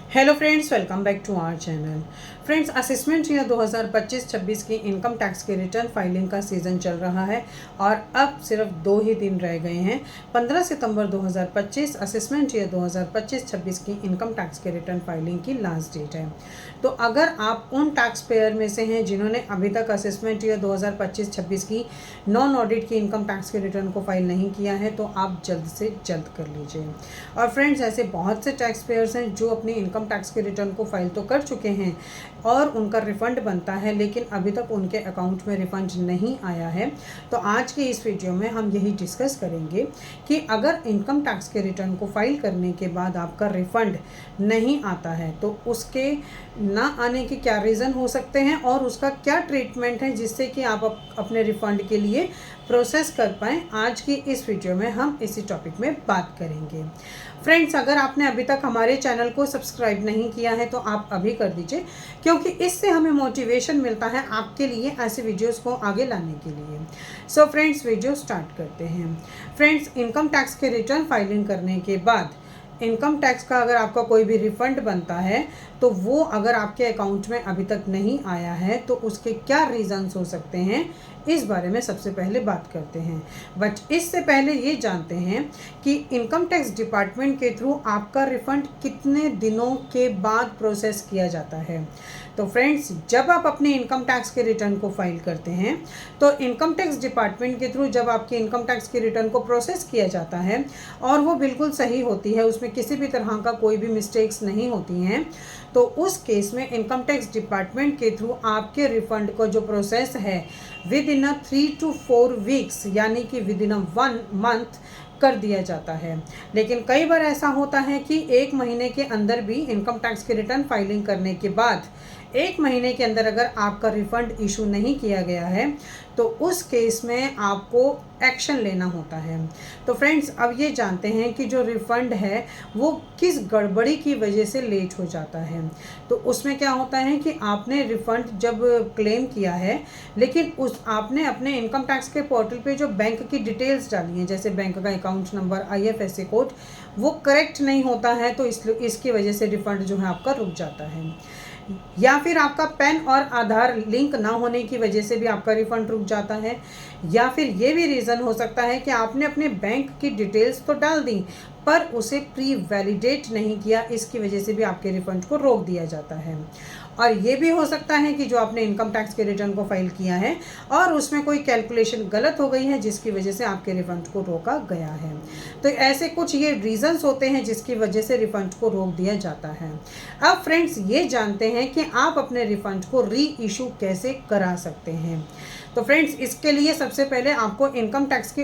Hello friends, welcome back to our channel. Friends, assessment year 2025-26 की income tax के return filing का season चल रहा है और अब सिर्फ 2 ही दिन रह गए हैं। 15 सितंबर 2025 असेसमेंट ईयर 2025-26 की इनकम टैक्स के रिटर्न फाइलिंग की लास्ट डेट है। तो अगर आप उन टैक्स पेयर में से हैं जिन्होंने अभी तक असेसमेंट ईयर 2025-26 की नॉन ऑडिट की इनकम टैक्स के रिटर्न को फाइल नहीं किया है तो आप जल्द से जल्द कर लीजिए। और फ्रेंड्स, ऐसे बहुत से टैक्स पेयर्स हैं जो अपनी इनकम टैक्स के रिटर्न को फाइल तो कर चुके हैं और उनका रिफ़ंड बनता है, लेकिन अभी तक उनके अकाउंट में रिफ़ंड नहीं आया है। तो आज के इस वीडियो में हम यही डिस्कस करेंगे कि अगर इनकम टैक्स के रिटर्न को फाइल करने के बाद आपका रिफ़ंड नहीं आता है तो उसके ना आने के क्या रीज़न हो सकते हैं और उसका क्या ट्रीटमेंट है जिससे कि आप अपने रिफ़ंड के लिए प्रोसेस कर पाएँ। आज की इस वीडियो में हम इसी टॉपिक में बात करेंगे। फ्रेंड्स, अगर आपने अभी तक हमारे चैनल को सब्सक्राइब नहीं किया है तो आप अभी कर दीजिए, क्योंकि इससे हमें मोटिवेशन मिलता है आपके लिए ऐसे वीडियोस को आगे लाने के लिए। सो फ्रेंड्स, वीडियो स्टार्ट करते हैं। फ्रेंड्स, इनकम टैक्स के रिटर्न फाइलिंग करने के बाद इनकम टैक्स का अगर आपका कोई भी रिफ़ंड बनता है तो वो अगर आपके अकाउंट में अभी तक नहीं आया है तो उसके क्या रीज़न्स हो सकते हैं, इस बारे में सबसे पहले बात करते हैं। बट इससे पहले ये जानते हैं कि इनकम टैक्स डिपार्टमेंट के थ्रू आपका रिफ़ंड कितने दिनों के बाद प्रोसेस किया जाता है। तो फ्रेंड्स, जब आप अपने इनकम टैक्स के रिटर्न को फाइल करते हैं तो इनकम टैक्स डिपार्टमेंट के थ्रू जब आपकी इनकम टैक्स के रिटर्न को प्रोसेस किया जाता है और वो बिल्कुल सही होती है, उसमें किसी भी तरह का कोई भी मिस्टेक्स नहीं होती हैं, तो उस केस में इनकम टैक्स डिपार्टमेंट के थ्रू आपके रिफ़ंड को जो प्रोसेस है विद इन 3 to 4 वीक्स यानी कि विद इन 1 मंथ कर दिया जाता है। लेकिन कई बार ऐसा होता है कि 1 महीने के अंदर भी इनकम टैक्स के रिटर्न फाइलिंग करने के बाद 1 महीने के अंदर अगर आपका रिफ़ंड इशू नहीं किया गया है तो उस केस में आपको एक्शन लेना होता है। तो फ्रेंड्स, अब ये जानते हैं कि जो रिफ़ंड है वो किस गड़बड़ी की वजह से लेट हो जाता है। तो उसमें क्या होता है कि आपने रिफ़ंड जब क्लेम किया है लेकिन आपने अपने इनकम टैक्स के पोर्टल पे जो बैंक की डिटेल्स डाली हैं, जैसे बैंक का अकाउंट नंबर, IFSC कोड, वो करेक्ट नहीं होता है तो इसकी वजह से रिफ़ंड जो है आपका रुक जाता है। या फिर आपका पैन और आधार लिंक ना होने की वजह से भी आपका रिफ़ंड रुक जाता है। या फिर ये भी रीज़न हो सकता है कि आपने अपने बैंक की डिटेल्स तो डाल दी पर उसे प्री वैलिडेट नहीं किया, इसकी वजह से भी आपके रिफ़ंड को रोक दिया जाता है। और ये भी हो सकता है कि जो आपने इनकम टैक्स के रिटर्न को फाइल किया है और उसमें कोई कैलकुलेशन गलत हो गई है जिसकी वजह से आपके रिफ़ंड को रोका गया है। तो ऐसे कुछ ये रीज़न्स होते हैं जिसकी वजह से रिफ़ंड को रोक दिया जाता है। अब फ्रेंड्स, ये जानते हैं कि आप अपने रिफ़ंड को री इशू कैसे करा सकते हैं। तो फ्रेंड्स, इसके लिए सबसे पहले आपको इनकम टैक्स की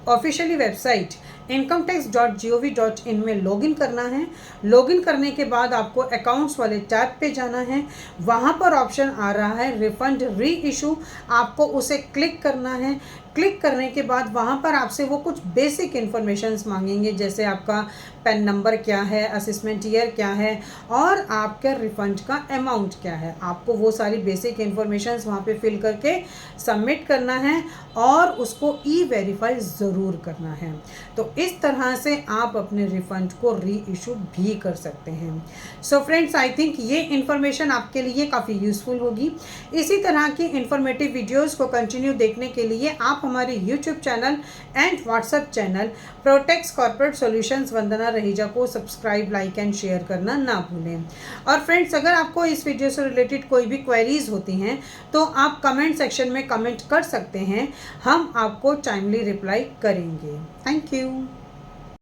ऑफिशियली वेबसाइट incometax.gov.in में लॉगिन करना है। लॉगिन करने के बाद आपको अकाउंट्स वाले टैब पे जाना है। वहाँ पर ऑप्शन आ रहा है रिफ़ंड री इशू, आपको उसे क्लिक करना है। क्लिक करने के बाद वहाँ पर आपसे वो कुछ बेसिक इन्फॉर्मेशंस मांगेंगे, जैसे आपका पैन नंबर क्या है, असेसमेंट ईयर क्या है और आपके रिफ़ंड का अमाउंट क्या है। आपको वो सारी बेसिक इन्फॉर्मेशंस वहाँ पे फिल करके सबमिट करना है और उसको वेरीफाई ज़रूर करना है। तो इस तरह से आप अपने रिफ़ंड को री इशू भी कर सकते हैं। सो फ्रेंड्स, आई थिंक ये इन्फॉर्मेशन आपके लिए काफ़ी यूज़फुल होगी। इसी तरह की इन्फॉर्मेटिव वीडियोज़ को कंटिन्यू देखने के लिए आप हमारे YouTube channel and WhatsApp channel Protex corporate solutions Vandana Raheja को सब्सक्राइब, लाइक एंड शेयर करना ना भूलें। और फ्रेंड्स, अगर आपको इस वीडियो से रिलेटेड कोई भी क्वेरीज होती हैं तो आप कमेंट सेक्शन में कमेंट कर सकते हैं, हम आपको टाइमली रिप्लाई करेंगे। Thank you.